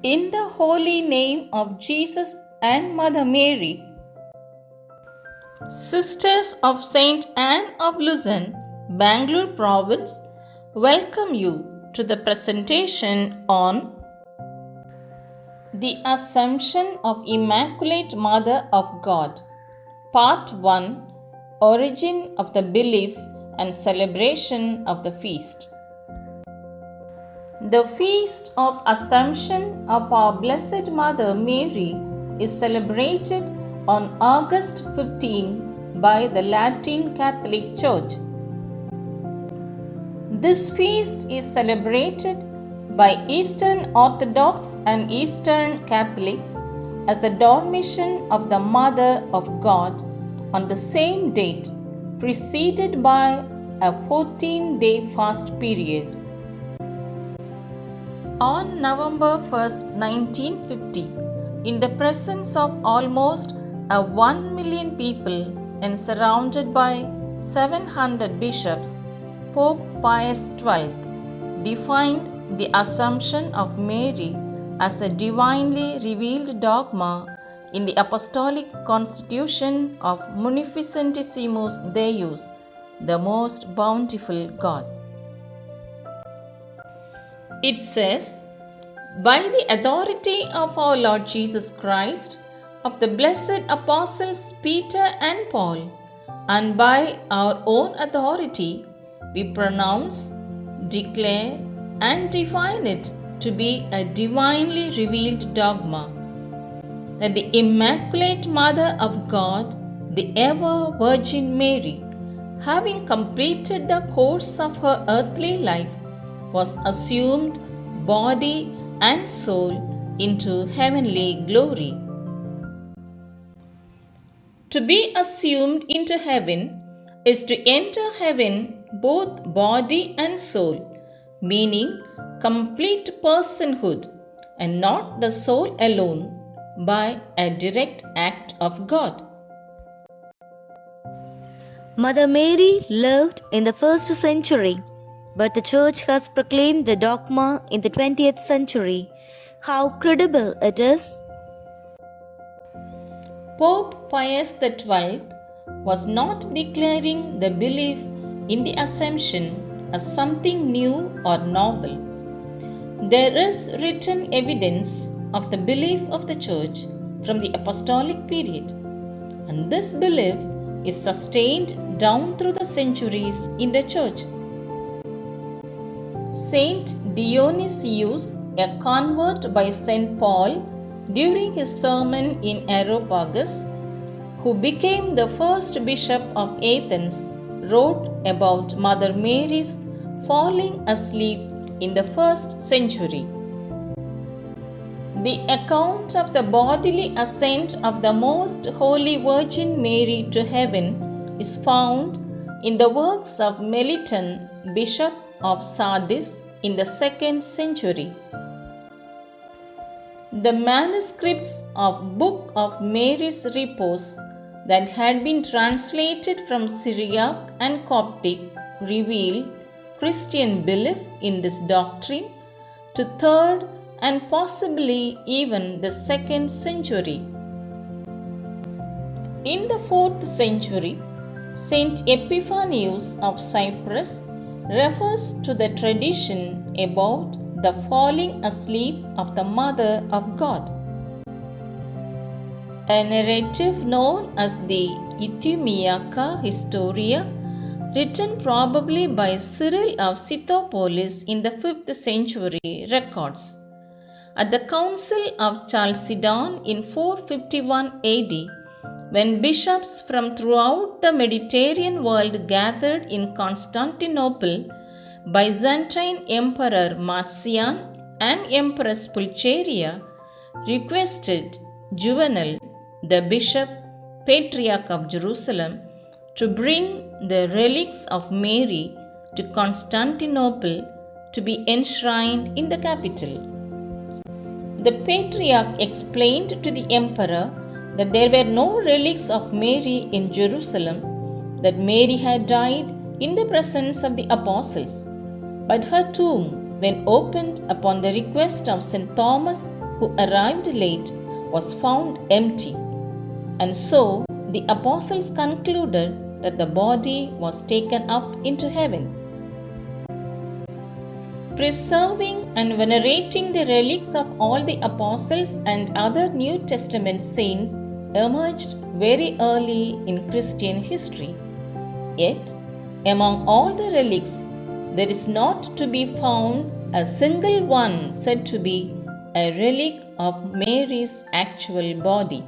In the holy name of Jesus and Mother Mary, Sisters of Saint Anne of Luzon, Bangalore Province, welcome you to the presentation on the Assumption of Immaculate Mother of God, Part 1, Origin of the Belief and Celebration of the Feast. The Feast of Assumption of our Blessed Mother Mary is celebrated on August 15 by the Latin Catholic Church. This feast is celebrated by Eastern Orthodox and Eastern Catholics as the Dormition of the Mother of God on the same date, preceded by a 14-day fast period. On November 1st, 1950, in the presence of almost 1 million people and surrounded by 700 bishops, Pope Pius XII defined the Assumption of Mary as a divinely revealed dogma in the Apostolic Constitution of Munificentissimus Deus, the most bountiful God. It says, by the authority of our Lord Jesus Christ, of the blessed apostles Peter and Paul, and by our own authority, we pronounce, declare, and define it to be a divinely revealed dogma that the Immaculate Mother of God, the ever Virgin Mary, having completed the course of her earthly life, was assumed body and soul into heavenly glory. To be assumed into heaven is to enter heaven both body and soul, meaning complete personhood, and not the soul alone, by a direct act of God. Mother Mary lived in the 1st century, but the Church has proclaimed the dogma in the 20th century. How credible it is! Pope Pius XII was not declaring the belief in the Assumption as something new or novel. There is written evidence of the belief of the Church from the Apostolic period, and this belief is sustained down through the centuries in the Church. Saint Dionysius, a convert by Saint Paul during his sermon in Areopagus, who became the first bishop of Athens, wrote about Mother Mary's falling asleep in the 1st century. The account of the bodily ascent of the Most Holy Virgin Mary to heaven is found in the works of Melliton, Bishop of Sardis, in the 2nd century. The manuscripts of Book of Mary's Repose that had been translated from Syriac and Coptic reveal Christian belief in this doctrine to 3rd and possibly even the 2nd century. In the 4th century, Saint Epiphanius of Cyprus refers to the tradition about the falling asleep of the Mother of God. A narrative known as the Euthymiaca Historia, written probably by Cyril of Scythopolis in the 5th century, records. At the Council of Chalcedon in 451 AD, when bishops from throughout the Mediterranean world gathered in Constantinople, Byzantine Emperor Marcian and Empress Pulcheria requested Juvenal, the bishop patriarch of Jerusalem, to bring the relics of Mary to Constantinople to be enshrined in the capital. The patriarch explained to the emperor that there were no relics of Mary in Jerusalem, that Mary had died in the presence of the apostles. But her tomb, when opened upon the request of St. Thomas who arrived late, was found empty. And so the apostles concluded that the body was taken up into heaven. Preserving and venerating the relics of all the apostles and other New Testament saints emerged very early in Christian history. Yet, among all the relics, there is not to be found a single one said to be a relic of Mary's actual body.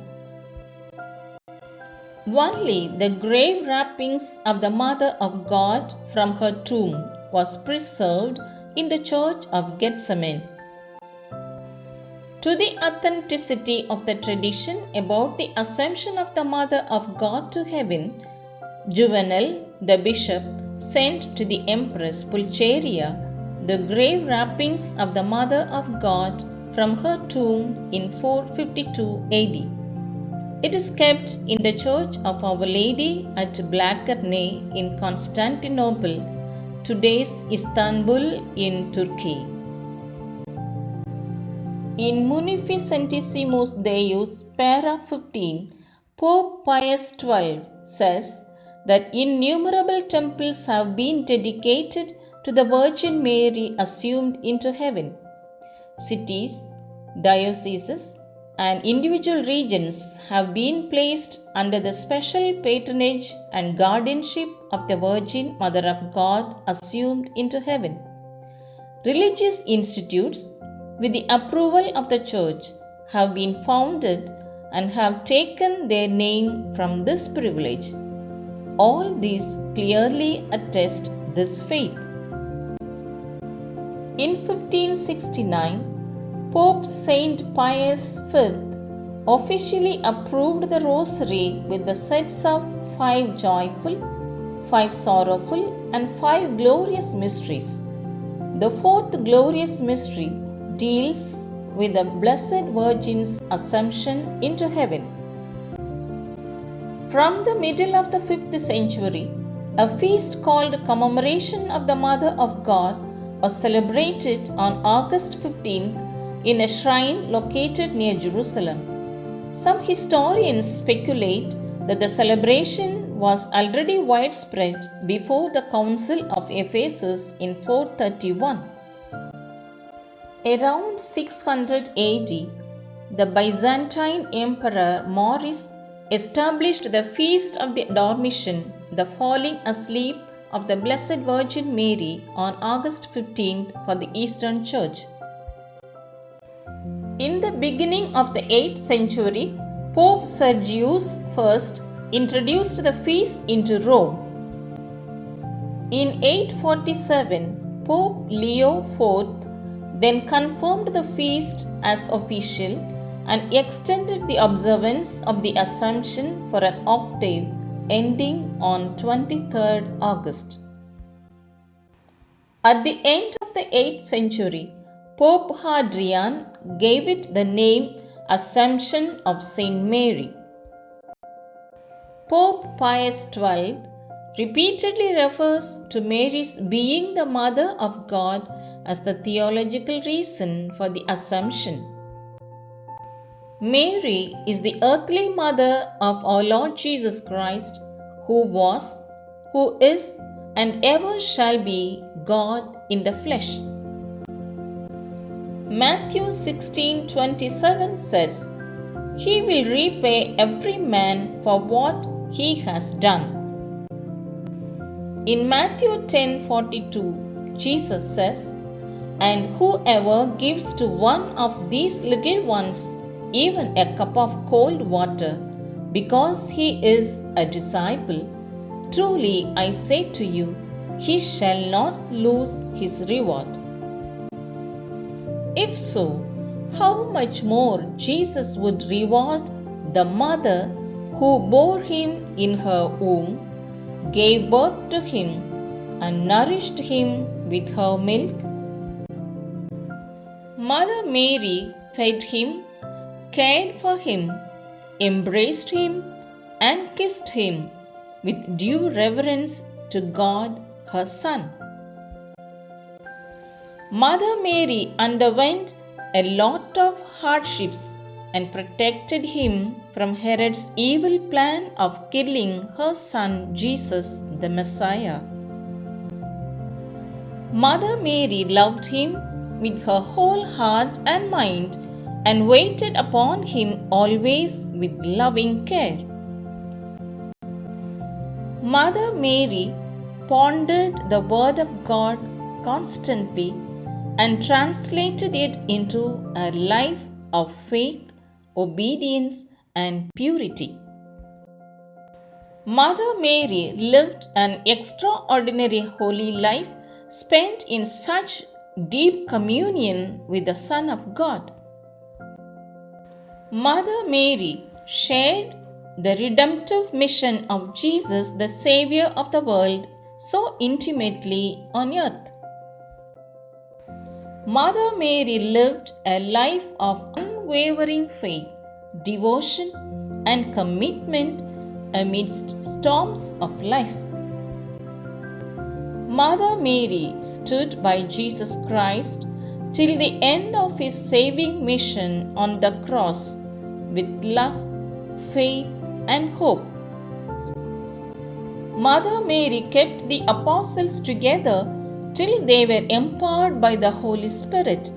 Only the grave wrappings of the Mother of God from her tomb was preserved in the church of Gethsemane. To the authenticity of the tradition about the assumption of the Mother of God to heaven, Juvenal, the bishop, sent to the Empress Pulcheria the grave wrappings of the Mother of God from her tomb in 452 AD. It is kept in the Church of Our Lady at Blackerne in Constantinople, today's Istanbul in Turkey. In Munificentissimus Deus Para 15, Pope Pius XII says that innumerable temples have been dedicated to the Virgin Mary assumed into heaven. Cities, dioceses, and individual regions have been placed under the special patronage and guardianship of the Virgin Mother of God assumed into heaven. Religious institutes, with the approval of the Church, have been founded and have taken their name from this privilege. All these clearly attest this faith. In 1569, Pope Saint Pius V officially approved the Rosary with the sets of 5 joyful, 5 sorrowful, and 5 glorious mysteries. The 4th glorious mystery deals with the Blessed Virgin's Assumption into heaven. From the middle of the 5th century, a feast called Commemoration of the Mother of God was celebrated on August 15th in a shrine located near Jerusalem. Some historians speculate that the celebration was already widespread before the Council of Ephesus in 431. Around 600 AD, the Byzantine Emperor Maurice established the Feast of the Dormition, the falling asleep of the Blessed Virgin Mary, on August 15th for the Eastern Church. In the beginning of the 8th century, Pope Sergius I introduced the feast into Rome. In 847, Pope Leo IV then confirmed the feast as official and extended the observance of the Assumption for an octave, ending on 23rd August. At the end of the 8th century, Pope Hadrian gave it the name Assumption of Saint Mary. Pope Pius XII repeatedly refers to Mary's being the Mother of God as the theological reason for the Assumption. Mary is the earthly mother of our Lord Jesus Christ, who was, who is, and ever shall be God in the flesh. Matthew 16:27 says, "He will repay every man for what he has done." In Matthew 10:42, Jesus says, "And whoever gives to one of these little ones even a cup of cold water, because he is a disciple, truly I say to you, he shall not lose his reward." If so, how much more Jesus would reward the mother who bore him in her womb, gave birth to him, and nourished him with her milk? Mother Mary fed him, cared for him, embraced him, and kissed him with due reverence to God, her Son. Mother Mary underwent a lot of hardships and protected him from Herod's evil plan of killing her son Jesus, the Messiah. Mother Mary loved him with her whole heart and mind and waited upon him always with loving care. Mother Mary pondered the Word of God constantly and translated it into a life of faith, obedience, and purity. Mother Mary lived an extraordinary holy life spent in such deep communion with the Son of God. Mother Mary shared the redemptive mission of Jesus, the Savior of the world, so intimately on earth. Mother Mary lived a life of unwavering faith, devotion, and commitment amidst storms of life. Mother Mary stood by Jesus Christ till the end of his saving mission on the cross with love, faith, and hope. Mother Mary kept the apostles together till they were empowered by the Holy Spirit.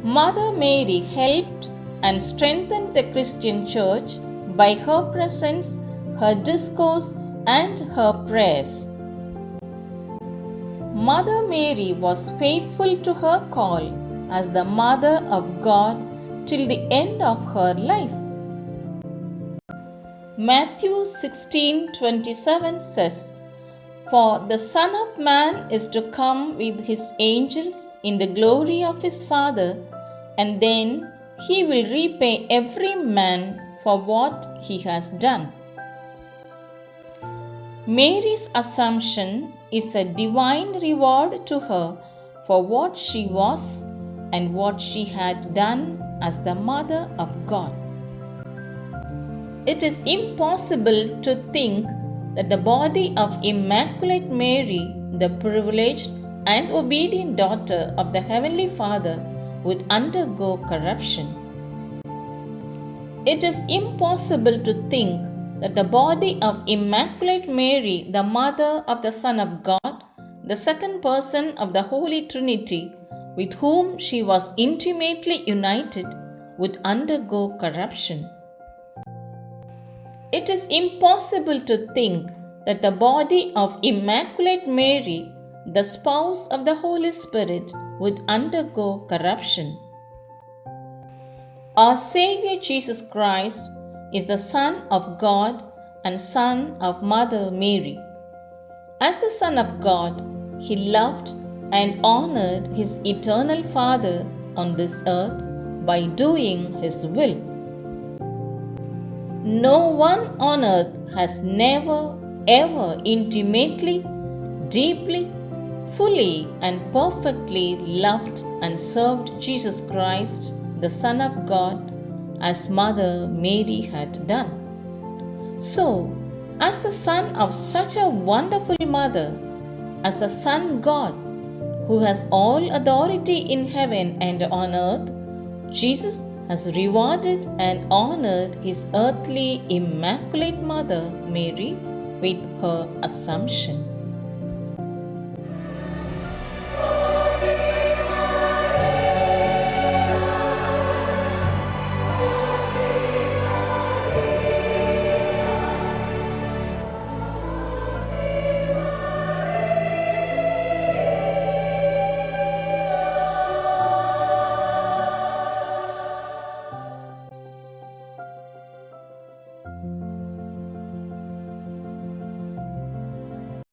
Mother Mary helped and strengthened the Christian Church by her presence, her discourse, and her prayers. Mother Mary was faithful to her call as the Mother of God till the end of her life. Matthew 16:27 says, "For the Son of Man is to come with his angels in the glory of his Father, and then he will repay every man for what he has done." Mary's assumption is a divine reward to her for what she was and what she had done as the Mother of God. It is impossible to think that the body of Immaculate Mary, the privileged and obedient daughter of the Heavenly Father, would undergo corruption. It is impossible to think that the body of Immaculate Mary, the Mother of the Son of God, the second person of the Holy Trinity, with whom she was intimately united, would undergo corruption. It is impossible to think that the body of Immaculate Mary, the spouse of the Holy Spirit, would undergo corruption. Our Savior Jesus Christ is the Son of God and Son of Mother Mary. As the Son of God, he loved and honored his eternal Father on this earth by doing his will. No one on earth has never ever intimately, deeply, fully, and perfectly loved and served Jesus Christ, the Son of God, as Mother Mary had done. So, as the son of such a wonderful mother, as the Son God, who has all authority in heaven and on earth, Jesus has rewarded and honored his earthly Immaculate Mother Mary with her Assumption.